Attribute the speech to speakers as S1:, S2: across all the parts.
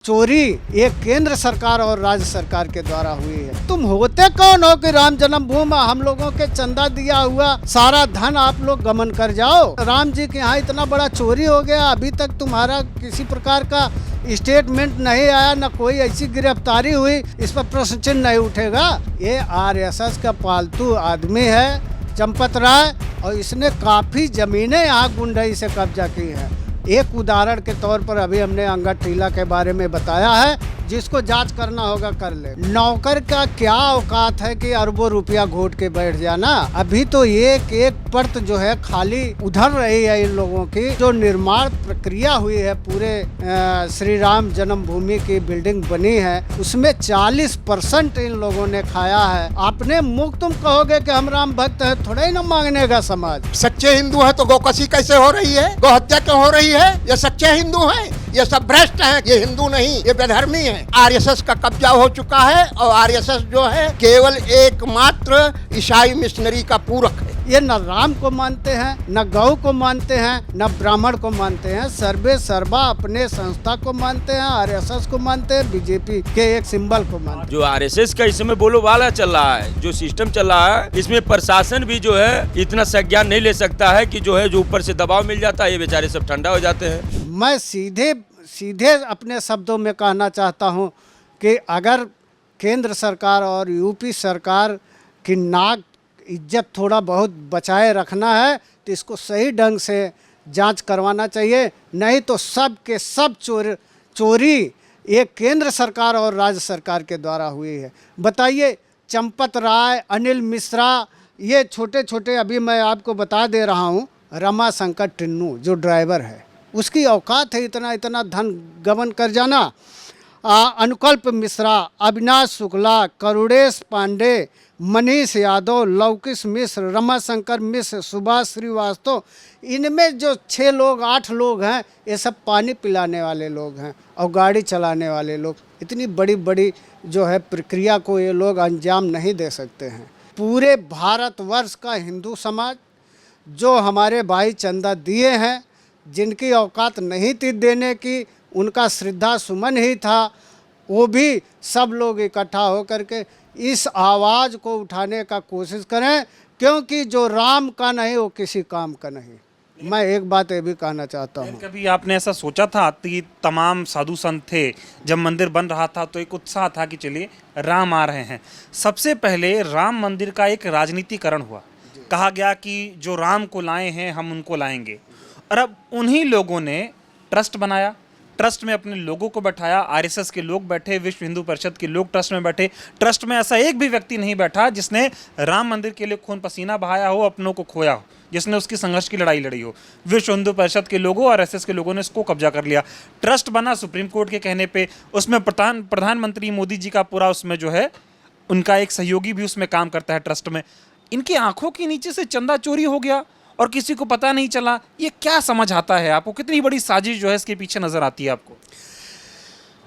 S1: चोरी एक केंद्र सरकार और राज्य सरकार के द्वारा हुई है। तुम होते कौन हो कि राम जन्मभूमि हम लोगों के चंदा दिया हुआ सारा धन आप लोग गमन कर जाओ। राम जी के यहाँ इतना बड़ा चोरी हो गया, अभी तक तुम्हारा किसी प्रकार का स्टेटमेंट नहीं आया, न कोई ऐसी गिरफ्तारी हुई, इस पर प्रश्न चिन्ह नहीं उठेगा। ये आरएसएस का पालतू आदमी है चंपत राय, और इसने काफी जमीनें यहाँ गुंडई से कब्जा की है। एक उदाहरण के तौर पर अभी हमने अंगद टीला के बारे में बताया है, जिसको जांच करना होगा कर ले। नौकर का क्या औकात है कि अरबों रुपया घोट के बैठ जाना। अभी तो एक एक परत जो है खाली उधर रही है। इन लोगों की जो निर्माण प्रक्रिया हुई है, पूरे श्री राम जन्मभूमि की बिल्डिंग बनी है, उसमें 40% इन लोगों ने खाया है। अपने मुख तुम कहोगे कि हम राम भक्त है, थोड़ा ही ना मांगने का समाज।
S2: सच्चे हिंदू है तो गौकशी कैसे हो रही है, गौ हत्या क्यों हो रही है? ये सच्चे हिंदू हैं? ये सब भ्रष्ट हैं। ये हिंदू नहीं, ये बेधर्मी हैं। आरएसएस का कब्जा हो चुका है और आरएसएस जो है केवल एकमात्र ईसाई मिशनरी का पूरक है।
S1: ये न राम को मानते हैं, न गौ को मानते हैं, न ब्राह्मण को मानते हैं। सर्वे सर्वा अपने संस्था को मानते हैं, आरएसएस को मानते हैं, बीजेपी के एक सिंबल को मानते हैं।
S3: जो आरएसएस का इस समय बोलबाला चल रहा है, जो सिस्टम चल रहा है, इसमें प्रशासन भी जो है इतना संज्ञान नहीं ले सकता है कि जो है जो ऊपर से दबाव मिल जाता है, ये बेचारे सब ठंडा हो जाते हैं।
S1: मैं सीधे अपने शब्दों में कहना चाहता हूं कि अगर केंद्र सरकार और यूपी सरकार की नाक इज्जत थोड़ा बहुत बचाए रखना है तो इसको सही ढंग से जांच करवाना चाहिए। नहीं तो सब के सब चोरी एक केंद्र सरकार और राज्य सरकार के द्वारा हुई है। बताइए, चंपत राय, अनिल मिश्रा, ये छोटे छोटे, अभी मैं आपको बता दे रहा हूँ, रमा शंकर टिन्नू जो ड्राइवर है, उसकी औकात है इतना इतना धन गबन कर जाना। अनुकल्प मिश्रा, अविनाश शुक्ला, करुणेश पांडे, मनीष यादव, लौकिश मिश्र, रमाशंकर मिश्र, सुभाष श्रीवास्तव, इनमें जो 6 लोग 8 लोग हैं, ये सब पानी पिलाने वाले लोग हैं और गाड़ी चलाने वाले लोग। इतनी बड़ी बड़ी जो है प्रक्रिया को ये लोग अंजाम नहीं दे सकते हैं। पूरे भारतवर्ष का हिंदू समाज जो हमारे भाई चंदा दिए हैं, जिनकी औकात नहीं थी देने की, उनका श्रद्धा सुमन ही था, वो भी सब लोग इकट्ठा होकर के इस आवाज़ को उठाने का कोशिश करें, क्योंकि जो राम का नहीं वो किसी काम का नहीं। मैं एक बात ये भी कहना चाहता हूँ,
S4: कभी आपने ऐसा सोचा था कि तमाम साधु संत थे, जब मंदिर बन रहा था तो एक उत्साह था कि चलिए राम आ रहे हैं। सबसे पहले राम मंदिर का एक राजनीतिकरण हुआ, कहा गया कि जो राम को लाए हैं हम उनको लाएंगे, और अब उन्हीं लोगों ने ट्रस्ट बनाया, ट्रस्ट में अपने लोगों को बैठाया। आरएसएस के लोग बैठे, विश्व हिंदू परिषद के लोग ट्रस्ट में बैठे। ट्रस्ट में ऐसा एक भी व्यक्ति नहीं बैठा जिसने राम मंदिर के लिए खून पसीना बहाया हो, अपनों को खोया हो, जिसने उसकी संघर्ष की लड़ाई लड़ी हो। विश्व हिंदू परिषद के लोगों और आरएसएस के लोगों ने इसको कब्जा कर लिया। ट्रस्ट बना सुप्रीम कोर्ट के कहने पे, उसमें प्रधानमंत्री मोदी जी का पूरा उसमें जो है उनका एक सहयोगी भी उसमें काम करता है ट्रस्ट में। इनकी आंखों के नीचे से चंदा चोरी हो गया और किसी को पता नहीं चला। ये क्या समझ आता है आपको? कितनी बड़ी साजिश जो है इसके पीछे नजर आती है आपको?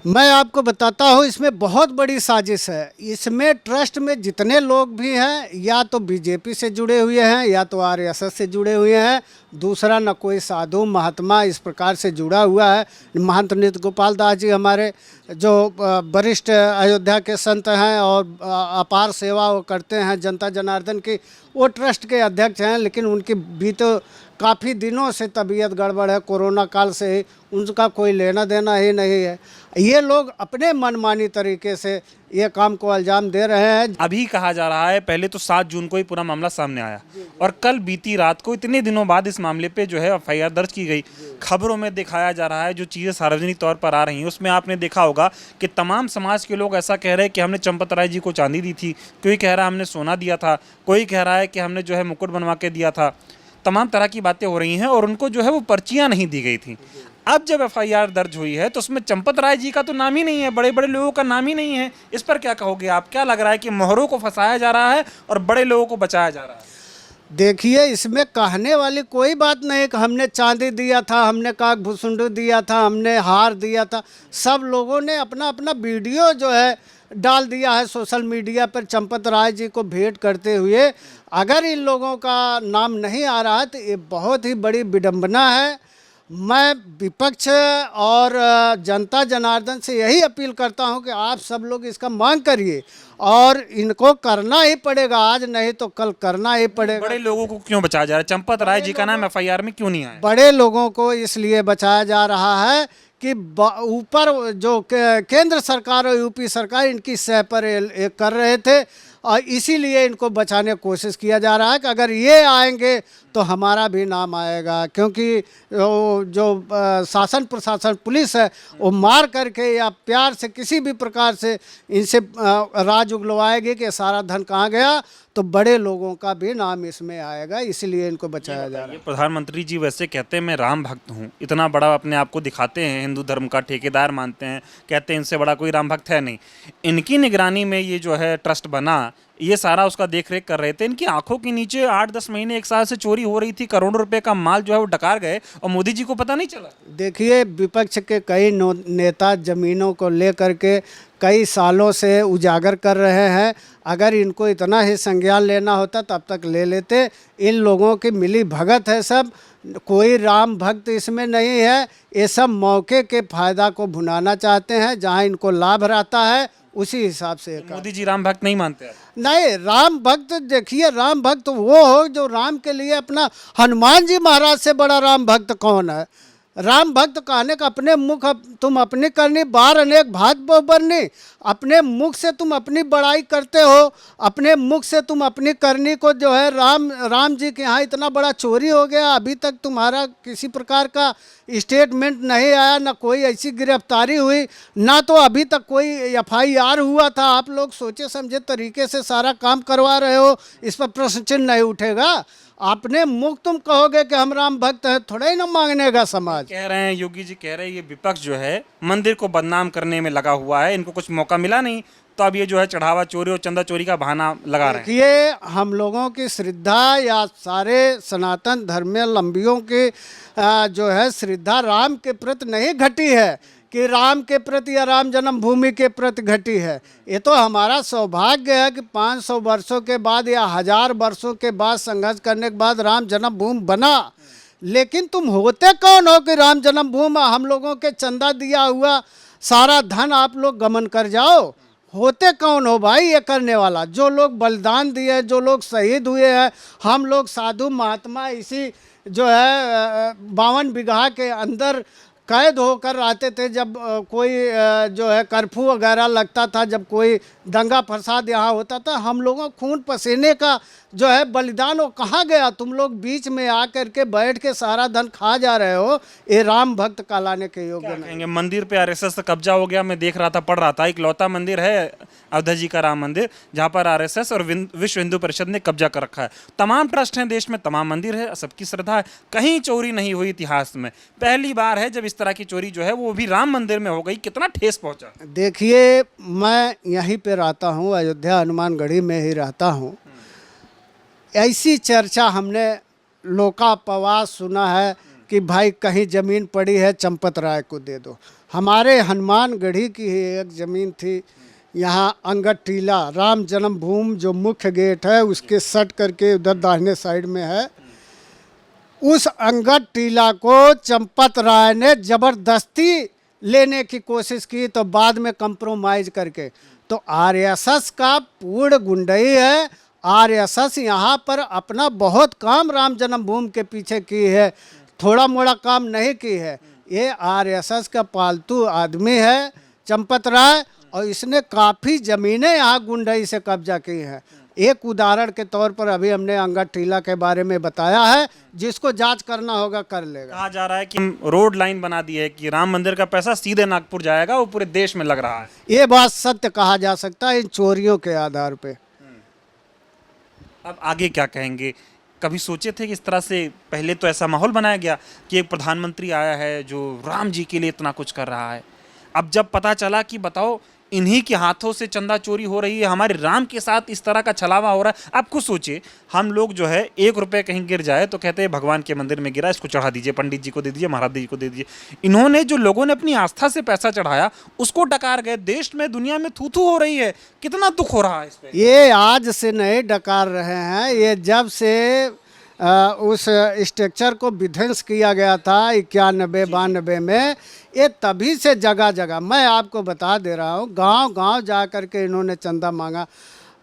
S1: मैं आपको बताता हूँ, इसमें बहुत बड़ी साजिश है। इसमें ट्रस्ट में जितने लोग भी हैं, या तो बीजेपी से जुड़े हुए हैं या तो आरएसएस से जुड़े हुए हैं। दूसरा, न कोई साधु महात्मा इस प्रकार से जुड़ा हुआ है। महंत नित्य गोपाल दास जी हमारे जो वरिष्ठ अयोध्या के संत हैं और अपार सेवा वो करते हैं जनता जनार्दन की, वो ट्रस्ट के अध्यक्ष हैं, लेकिन उनकी भी तो काफ़ी दिनों से तबीयत गड़बड़ है, कोरोना काल से ही, उनका कोई लेना देना ही नहीं है। ये लोग अपने मनमानी तरीके से ये काम को अंजाम दे रहे हैं।
S4: अभी कहा जा रहा है, पहले तो 7 जून को ही पूरा मामला सामने आया और कल बीती रात को इतने दिनों बाद इस मामले पे जो है एफआईआर दर्ज की गई। खबरों में दिखाया जा रहा है, जो चीज़ें सार्वजनिक तौर पर आ रही हैं उसमें आपने देखा होगा कि तमाम समाज के लोग ऐसा कह रहे हैं कि हमने चंपत राय जी को चांदी दी थी, कोई कह रहा है हमने सोना दिया था, कोई कह रहा है कि हमने जो है मुकुट बनवा के दिया था। तमाम तरह की बातें हो रही हैं और उनको जो है वो पर्चियां नहीं दी गई थी। अब जब एफआईआर दर्ज हुई है तो उसमें चंपत राय जी का तो नाम ही नहीं है, बड़े बड़े लोगों का नाम ही नहीं है। इस पर क्या कहोगे आप? क्या लग रहा है कि मोहरों को फंसाया जा रहा है और बड़े लोगों को बचाया जा रहा है?
S1: देखिए, इसमें कहने वाली कोई बात नहीं कि हमने चांदी दिया था, हमने काक भुसुंडू दिया था, हमने हार दिया था। सब लोगों ने अपना अपना वीडियो जो है डाल दिया है सोशल मीडिया पर चंपत राय जी को भेंट करते हुए। अगर इन लोगों का नाम नहीं आ रहा है तो ये बहुत ही बड़ी विडंबना है। मैं विपक्ष और जनता जनार्दन से यही अपील करता हूं कि आप सब लोग इसका मांग करिए और इनको करना ही पड़ेगा, आज नहीं तो कल करना ही पड़ेगा।
S4: बड़े लोगों को क्यों बचाया जा रहा है? चंपत राय जी का नाम एफआईआर में क्यों नहीं आया?
S1: बड़े लोगों को इसलिए बचाया जा रहा है कि ऊपर जो केंद्र सरकार और यूपी सरकार इनकी सह पर कर रहे थे और इसीलिए इनको बचाने की कोशिश किया जा रहा है कि अगर ये आएंगे तो हमारा भी नाम आएगा, क्योंकि जो शासन प्रशासन पुलिस है वो मार करके या प्यार से किसी भी प्रकार से इनसे राज उगलवाएगी कि सारा धन कहाँ गया, तो बड़े लोगों का भी नाम इसमें आएगा, इसलिए इनको बचाया जा रहा है।
S4: प्रधानमंत्री जी वैसे कहते हैं मैं राम भक्त हूँ, इतना बड़ा अपने आप को दिखाते हैं, हिंदू धर्म का ठेकेदार मानते हैं, कहते हैं इनसे बड़ा कोई राम भक्त है नहीं। इनकी निगरानी में ये जो है ट्रस्ट बना, ये सारा उसका देख रेख कर रहे थे। इनकी आंखों के नीचे 8-10 महीने 1 साल से चोरी हो रही थी, करोड़ों रुपए का माल जो है वो डकार गए और मोदी जी को पता नहीं चला।
S1: देखिए, विपक्ष के कई नेता जमीनों को लेकर के कई सालों से उजागर कर रहे हैं। अगर इनको इतना ही संज्ञान लेना होता तब तक ले लेते। इन लोगों की मिली भगत है सब, कोई राम भक्त इसमें नहीं है। ये सब मौके के फायदा को भुनाना चाहते हैं, जहां इनको लाभ रहता है उसी हिसाब से।
S4: मोदी जी राम भक्त नहीं मानते हैं?
S1: नहीं, राम भक्त देखिए, राम भक्त वो हो जो राम के लिए अपना, हनुमान जी महाराज से बड़ा राम भक्त कौन है? राम भक्त कहने का अपने मुख तुम अपनी करनी, बार अनेक भात बरनी। अपने मुख से तुम अपनी बड़ाई करते हो, अपने मुख से तुम अपनी करनी को जो है राम जी के यहाँ इतना बड़ा चोरी हो गया, अभी तक तुम्हारा किसी प्रकार का स्टेटमेंट नहीं आया, ना कोई ऐसी गिरफ्तारी हुई, ना तो अभी तक कोई एफआईआर हुआ था। आप लोग सोचे समझे तरीके से सारा काम करवा रहे हो, इस पर प्रश्न चिन्ह नहीं उठेगा। अपने मुख तुम कहोगे कि हम राम भक्त हैं, थोड़ा ही ना मांगने का समाज।
S4: कह रहे हैं, योगी जी कह रहे हैं ये विपक्ष जो है मंदिर को बदनाम करने में लगा हुआ है, इनको कुछ मौका मिला नहीं तो अब ये जो है चढ़ावा चोरी और चंदा चोरी का बहाना लगा रहे हैं।
S1: ये हम लोगों की श्रद्धा या सारे सनातन धर्मावलंबियों की जो है श्रद्धा राम के प्रति नहीं घटी है कि राम के प्रति या राम जन्मभूमि के प्रति घटी है। ये तो हमारा सौभाग्य है कि 500 वर्षों के बाद या 1000 वर्षों के बाद संघर्ष करने के बाद राम जन्मभूमि बना। लेकिन तुम होते कौन हो कि राम जन्मभूमि हम लोगों के चंदा दिया हुआ सारा धन आप लोग गमन कर जाओ? होते कौन हो भाई ये करने वाला? जो लोग बलिदान दिए, जो लोग शहीद हुए हैं, हम लोग साधु महात्मा इसी जो है 52 बीघा के अंदर कैद होकर आते थे। जब कोई जो है कर्फ्यू वगैरह लगता था, जब कोई दंगा फसाद यहाँ होता था, हम लोगों खून पसीने का जो है बलिदान वो कहाँ गया? तुम लोग बीच में आकर के बैठ के सारा धन खा जा रहे हो। ये राम भक्त कहलाने के योग्य नहीं।
S4: मंदिर पे आरएसएस का कब्जा हो गया, मैं देख रहा था, पढ़ रहा था, इकलौता मंदिर है अयोध्या जी का राम मंदिर जहाँ पर आरएसएस और विश्व हिंदू परिषद ने कब्जा कर रखा है। तमाम ट्रस्ट हैं देश में, तमाम मंदिर है, सबकी श्रद्धा है, कहीं चोरी नहीं हुई इतिहास में। पहली बार है जब इस तरह की चोरी जो है वो भी राम मंदिर में हो गई। कितना ठेस पहुंचा?
S1: देखिए, मैं यहीं पे रहता हूँ, अयोध्या हनुमानगढ़ी में ही रहता हूँ। ऐसी चर्चा हमने लोकापवाद सुना है कि भाई कहीं ज़मीन पड़ी है चंपत राय को दे दो। हमारे हनुमानगढ़ी की ही एक ज़मीन थी, यहाँ अंगद टीला, राम जन्मभूमि जो मुख्य गेट है उसके सट करके उधर दाहिने साइड में है। उस अंगद टीला को चंपत राय ने ज़बरदस्ती लेने की कोशिश की, तो बाद में कंप्रोमाइज़ करके। तो आरएसएस का पूर्ण गुंडई है। आरएसएस यहाँ पर अपना बहुत काम राम जन्मभूमि के पीछे की है, थोड़ा मोड़ा काम नहीं की है। ये आरएसएस का पालतू आदमी है चंपत राय, और इसने काफ़ी ज़मीनें यहाँ गुंडई से कब्जा की हैं। एक उदाहरण के तौर पर अभी हमने अंगद टीला के बारे में बताया है, जिसको जांच करना होगा कर लेगा।
S4: कहा जा रहा है कि रोड लाइन बना दी है कि राम मंदिर का पैसा सीधे नागपुर जाएगा, वो पूरे देश में लग रहा है।
S1: ये बात सत्य कहा जा सकता है इन चोरियों के आधार पे।
S4: अब आगे क्या कहेंगे? कभी सोचे थे कि इस तरह से पहले तो ऐसा माहौल बनाया गया कि एक प्रधानमंत्री आया है जो राम जी के लिए इतना कुछ कर रहा है। अब जब पता चला कि बताओ इन्हीं के हाथों से चंदा चोरी हो रही है, हमारे राम के साथ इस तरह का छलावा हो रहा है। आप खुद सोचिए, हम लोग जो है 1 रुपये कहीं गिर जाए तो कहते हैं भगवान के मंदिर में गिरा, इसको चढ़ा दीजिए, पंडित जी को दे दीजिए, महाराज जी को दे दीजिए। इन्होंने जो लोगों ने अपनी आस्था से पैसा चढ़ाया उसको डकार गए। देश में दुनिया में थू थू हो रही है। कितना दुख हो रहा है इस पे?
S1: ये आज से नहीं डकार रहे हैं, ये जब से उस स्ट्रक्चर को विध्वंस किया गया था 91-92 में। ये तभी से जगह जगह, मैं आपको बता दे रहा हूँ, गांव गांव जा कर के इन्होंने चंदा मांगा।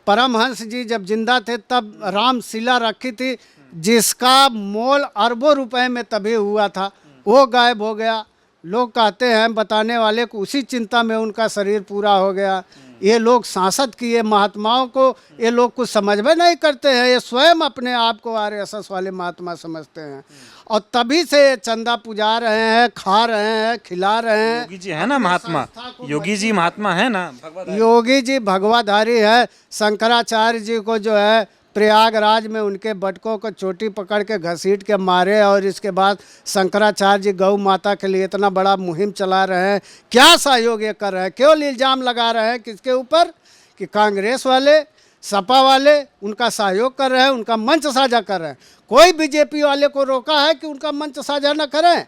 S1: परमहंस जी जब जिंदा थे तब रामशिला रखी थी जिसका मोल अरबों रुपए में तभी हुआ था, वो गायब हो गया। लोग कहते हैं, बताने वाले को उसी चिंता में उनका शरीर पूरा हो गया। ये लोग सांसद किए महात्माओं को, ये लोग कुछ समझ में नहीं करते हैं। ये स्वयं अपने आप को आरएसएस वाले महात्मा समझते हैं और तभी से ये चंदा पुजा रहे हैं, खा रहे हैं, खिला रहे हैं।
S4: योगी जी है ना महात्मा, योगी जी महात्मा है ना, भगवत
S1: योगी जी भगवाधारी है। शंकराचार्य जी को जो है प्रयागराज में उनके बटकों को चोटी पकड़ के घसीट के मारे, और इसके बाद शंकराचार्य जी गौ माता के लिए इतना बड़ा मुहिम चला रहे हैं। क्या सहयोग ये कर रहे हैं? केवल इल्ज़ाम लगा रहे हैं किसके ऊपर कि कांग्रेस वाले, सपा वाले उनका सहयोग कर रहे हैं, उनका मंच साझा कर रहे हैं। कोई बीजेपी वाले को रोका है कि उनका मंच साझा न करें?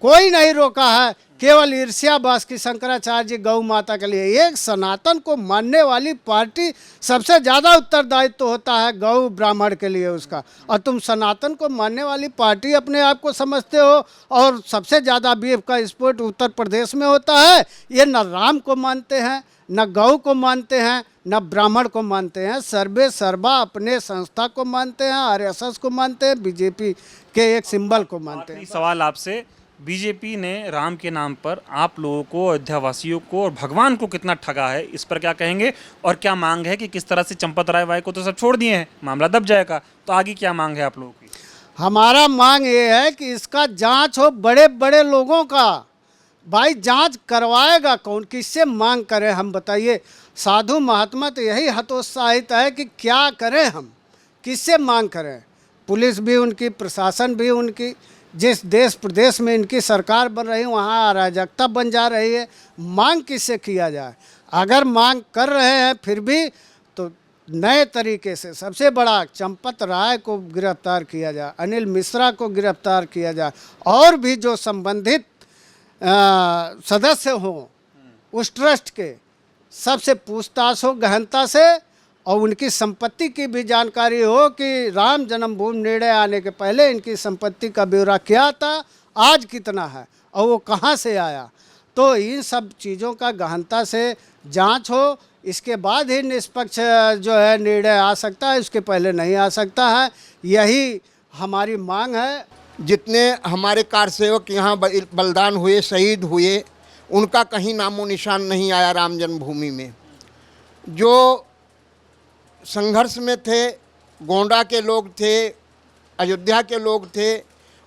S1: कोई नहीं रोका है। केवल ईर्ष्यावास की शंकराचार्य जी गौ माता के लिए। एक सनातन को मानने वाली पार्टी सबसे ज़्यादा उत्तरदायित्व होता है गौ ब्राह्मण के लिए उसका, और तुम सनातन को मानने वाली पार्टी अपने आप को समझते हो। और सबसे ज़्यादा बीफ का एक्सपोर्ट उत्तर प्रदेश में होता है। ये न राम को मानते हैं, न गौ को मानते हैं, न ब्राह्मण को मानते हैं। सर्वे सर्वा अपने संस्था को मानते हैं, आरएसएस को मानते हैं, बीजेपी के एक सिंबल को मानते हैं।
S4: सवाल आपसे, बीजेपी ने राम के नाम पर आप लोगों को, अयोध्यावासियों को और भगवान को कितना ठगा है, इस पर क्या कहेंगे? और क्या मांग है कि किस तरह से चंपत राय वाय को तो सब छोड़ दिए हैं, मामला दब जाएगा, तो आगे क्या मांग है आप लोगों की?
S1: हमारा मांग ये है कि इसका जांच हो, बड़े बड़े लोगों का। भाई जांच करवाएगा कौन? किससे मांग करें हम, बताइए? साधु महात्मा तो यही हतोत्साहित है कि क्या करें हम, किससे मांग करें? पुलिस भी उनकी, प्रशासन भी उनकी, जिस देश प्रदेश में इनकी सरकार बन रही वहाँ अराजकता बन जा रही है। मांग किससे किया जाए? अगर मांग कर रहे हैं फिर भी तो नए तरीके से सबसे बड़ा चंपत राय को गिरफ्तार किया जाए, अनिल मिश्रा को गिरफ्तार किया जाए, और भी जो संबंधित सदस्य हों उस ट्रस्ट के, सबसे पूछताछ हो गहनता से, और उनकी संपत्ति की भी जानकारी हो कि राम जन्मभूमि निर्णय आने के पहले इनकी संपत्ति का ब्यौरा क्या था, आज कितना है, और वो कहाँ से आया। तो इन सब चीज़ों का गहनता से जांच हो, इसके बाद ही निष्पक्ष जो है निर्णय आ सकता है, उसके पहले नहीं आ सकता है। यही हमारी मांग है।
S2: जितने हमारे कारसेवक यहाँ बलिदान हुए, शहीद हुए, उनका कहीं नामो निशान नहीं आया राम जन्मभूमि में। जो संघर्ष में थे, गोंडा के लोग थे, अयोध्या के लोग थे,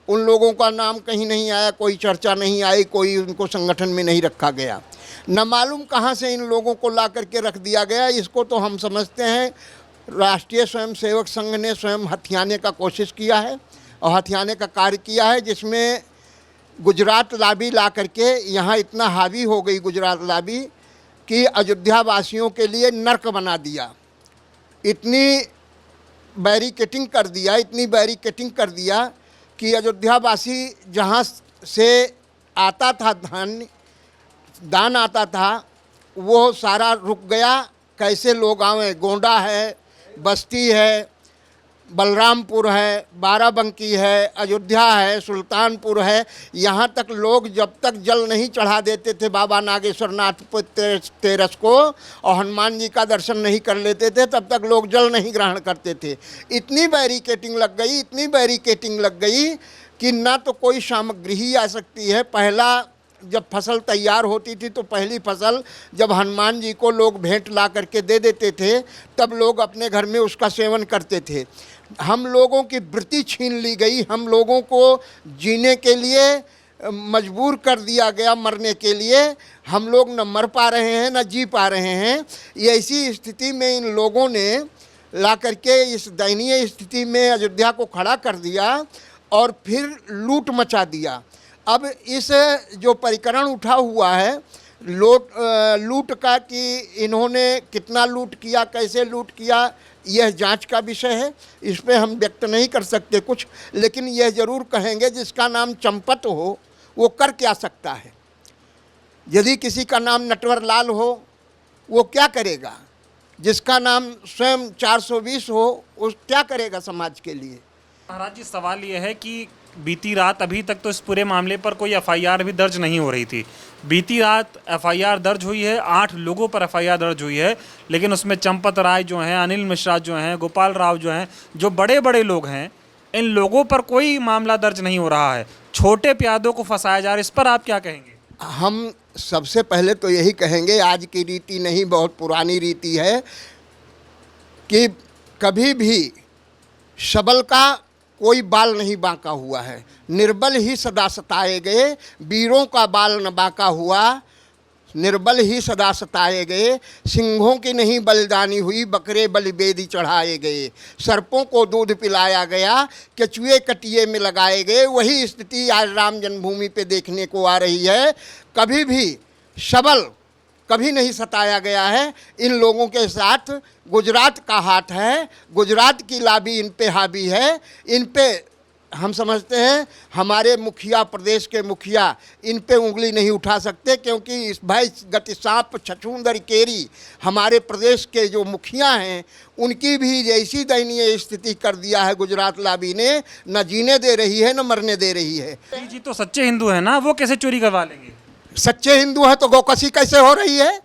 S2: उन लोगों का नाम कहीं नहीं आया, कोई चर्चा नहीं आई, कोई उनको संगठन में नहीं रखा गया। न मालूम कहाँ से इन लोगों को ला करके रख दिया गया। इसको तो हम समझते हैं राष्ट्रीय स्वयंसेवक संघ ने स्वयं हथियाने का कोशिश किया है और हथियाने का कार्य किया है, जिसमें गुजरात लाबी ला करके यहाँ इतना हावी हो गई गुजरात लाबी कि अयोध्या वासियों के लिए नर्क बना दिया। इतनी बैरिकेटिंग कर दिया, इतनी बैरिकेटिंग कर दिया कि अयोध्यावासी जहाँ से आता था दान आता था, वो सारा रुक गया। कैसे लोग आए? गोंडा है, बस्ती है, बलरामपुर है, बाराबंकी है, अयोध्या है, सुल्तानपुर है। यहाँ तक लोग जब तक जल नहीं चढ़ा देते थे बाबा नागेश्वर नाथ तेरस को और हनुमान जी का दर्शन नहीं कर लेते थे, तब तक लोग जल नहीं ग्रहण करते थे। इतनी बैरिकेटिंग लग गई, इतनी बैरिकेटिंग लग गई कि ना तो कोई सामग्री ही आ सकती है। पहला जब फसल तैयार होती थी तो पहली फसल जब हनुमान जी को लोग भेंट ला करके दे देते थे, तब लोग अपने घर में उसका सेवन करते थे। हम लोगों की वृत्ति छीन ली गई, हम लोगों को जीने के लिए मजबूर कर दिया गया, मरने के लिए। हम लोग न मर पा रहे हैं न जी पा रहे हैं। ये ऐसी स्थिति में इन लोगों ने ला करके इस दयनीय स्थिति में अयोध्या को खड़ा कर दिया और फिर लूट मचा दिया। अब इस जो प्रकरण उठा हुआ है लूट का, कि इन्होंने कितना लूट किया, कैसे लूट किया, यह जांच का विषय है। इस पे हम व्यक्त नहीं कर सकते कुछ, लेकिन यह ज़रूर कहेंगे जिसका नाम चंपत हो वो कर क्या सकता है। यदि किसी का नाम नटवर लाल हो वो क्या करेगा? जिसका नाम स्वयं 420 हो वो क्या करेगा समाज के लिए?
S4: महाराज जी, सवाल ये है कि बीती रात अभी तक तो इस पूरे मामले पर कोई एफआईआर भी दर्ज नहीं हो रही थी। बीती रात एफआईआर दर्ज हुई है, 8 लोगों पर एफआईआर दर्ज हुई है, लेकिन उसमें चंपत राय जो हैं, अनिल मिश्रा जो हैं, गोपाल राव जो हैं, जो बड़े बड़े लोग हैं, इन लोगों पर कोई मामला दर्ज नहीं हो रहा है। छोटे प्यादों को फंसाया जा रहा है, इस पर आप क्या कहेंगे?
S2: हम सबसे पहले तो यही कहेंगे, आज की रीति नहीं, बहुत पुरानी रीति है कि कभी भी सबल का कोई बाल नहीं बांका हुआ है। निर्बल ही सदा सताए गए, वीरों का बाल न बांका हुआ, निर्बल ही सदा सताए गए। सिंहों की नहीं बलिदानी हुई, बकरे बलि बेदी चढ़ाए गए। सर्पों को दूध पिलाया गया, केचुए कटिए में लगाए गए। वही स्थिति आज राम जन्मभूमि पे देखने को आ रही है। कभी भी सबल कभी नहीं सताया गया है। इन लोगों के साथ गुजरात का हाथ है, गुजरात की लाबी इन पे हावी है। इन पे हम समझते हैं हमारे मुखिया, प्रदेश के मुखिया इन पे उंगली नहीं उठा सकते, क्योंकि इस भाई गति सांप छछूंदर केरी हमारे प्रदेश के जो मुखिया हैं उनकी भी जैसी दयनीय स्थिति कर दिया है गुजरात लाबी ने। न जीने दे रही है, न मरने दे रही है।
S4: जी तो सच्चे हिंदू हैं ना, वो कैसे चोरी करवा लेंगे?
S2: सच्चे हिंदू हैं तो गौकसी कैसे हो रही है,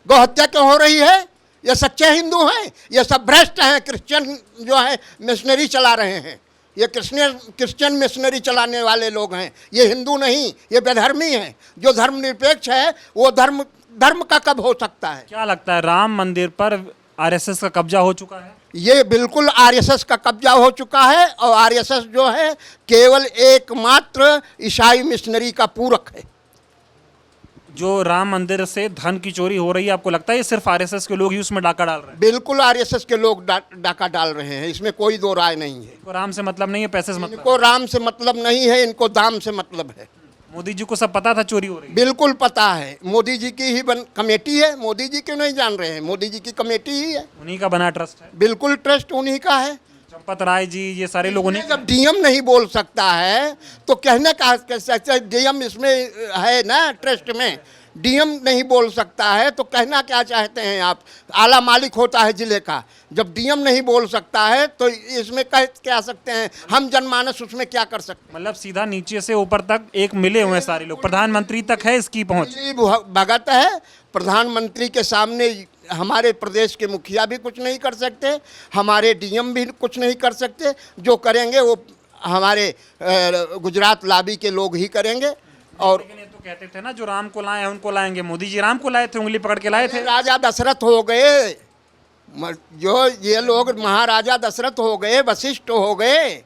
S2: गौहत्या क्यों हो रही है? ये सच्चे हिंदू हैं? ये सब भ्रष्ट हैं। क्रिश्चियन जो है मिशनरी चला रहे हैं, ये क्रिश्चियन मिशनरी चलाने वाले लोग हैं। ये हिंदू नहीं, ये बेधर्मी हैं। जो धर्मनिरपेक्ष है वो धर्म का कब हो सकता है?
S4: क्या लगता है, राम मंदिर पर आरएसएस का कब्जा हो चुका है?
S2: ये बिल्कुल आरएसएस का कब्जा हो चुका है, और आरएसएस जो है केवल एकमात्र ईसाई मिशनरी का पूरक है।
S4: जो राम मंदिर से धन की चोरी हो रही है, आपको लगता है ये सिर्फ आरएसएस के लोग ही उसमें डाका डाल रहे हैं?
S2: बिल्कुल आरएसएस के लोग डाका डाल रहे हैं, इसमें कोई दो राय नहीं है।
S4: इनको राम से मतलब नहीं है, पैसे से मतलब?
S2: इनको राम से मतलब नहीं है, इनको दाम से मतलब है।
S4: मोदी जी को सब पता था चोरी हो रही है?
S2: बिल्कुल पता है। मोदी जी की ही कमेटी है। मोदी जी क्यों नहीं जान रहे हैं? मोदी जी की कमेटी ही है,
S4: उन्हीं का बना ट्रस्ट है।
S2: बिल्कुल ट्रस्ट उन्हीं का है।
S4: चंपत राय जी, ये सारे लोग उन्हीं।
S2: जब डीएम नहीं बोल सकता है तो कहने का डीएम इसमें है ना, ट्रस्ट में डीएम नहीं बोल सकता है तो कहना क्या चाहते हैं आप? आला मालिक होता है जिले का, जब डीएम नहीं बोल सकता है तो इसमें कह क्या सकते हैं? हम जनमानस उसमें क्या कर सकते हैं?
S4: मतलब सीधा नीचे से ऊपर तक एक मिले हुए हैं सारे लोग, प्रधानमंत्री तक है इसकी पहुंच।
S2: भगत है। प्रधानमंत्री के सामने हमारे प्रदेश के मुखिया भी कुछ नहीं कर सकते, हमारे डीएम भी कुछ नहीं कर सकते। जो करेंगे वो हमारे गुजरात लाबी के लोग ही करेंगे। और
S4: लेकिन ये तो कहते थे ना, जो राम को लाए हैं उनको लाएंगे। मोदी जी राम को लाए थे, उंगली पकड़ के लाए थे।
S2: राजा दशरथ हो गए, जो ये लोग महाराजा दशरथ हो गए, वशिष्ठ हो गए।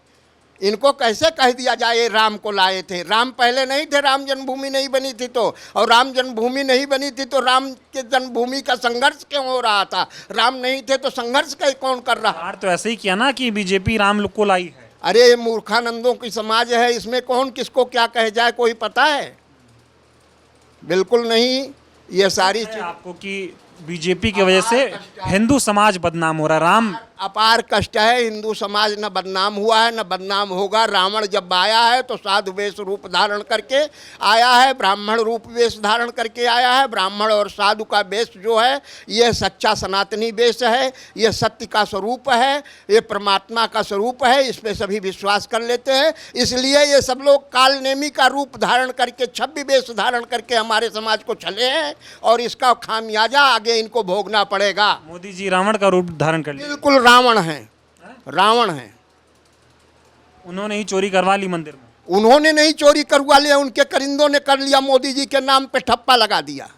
S2: इनको कैसे कह दिया जाए राम को लाए थे? राम पहले नहीं थे, राम जन्मभूमि नहीं बनी थी तो। और राम जन्मभूमि नहीं बनी थी तो राम के जन्मभूमि का संघर्ष क्यों हो रहा था? राम नहीं थे तो संघर्ष कौन कर रहा?
S4: तो ऐसे ही किया ना कि बीजेपी राम को लाई है।
S2: अरे ये मूर्खानंदों की समाज है, इसमें कौन किसको क्या कह जाए कोई पता है? बिल्कुल नहीं। ये सारी चीज
S4: आपको कि बीजेपी की वजह से हिंदू समाज बदनाम हो रहा है। राम
S2: अपार कष्ट है। हिंदू समाज न बदनाम हुआ है न बदनाम होगा। रावण जब आया है तो साधु वेश रूप धारण करके आया है, ब्राह्मण रूप वेश धारण करके आया है। ब्राह्मण और साधु का वेश जो है यह सच्चा सनातनी वेश है, यह सत्य का स्वरूप है, ये परमात्मा का स्वरूप है। इस पर सभी विश्वास कर लेते हैं। इसलिए ये सब लोग कालनेमी का रूप धारण करके, छवि वेश धारण करके हमारे समाज को चले हैं, और इसका खामियाजा आगे इनको भोगना पड़ेगा।
S4: मोदी जी रावण का रूप धारण कर लिया।
S2: बिल्कुल रावण है, रावण है।
S4: उन्होंने ही चोरी करवा ली मंदिर में।
S2: उन्होंने नहीं चोरी करवा लिया, उनके करिंदों ने कर लिया। मोदी जी के नाम पे ठप्पा लगा दिया।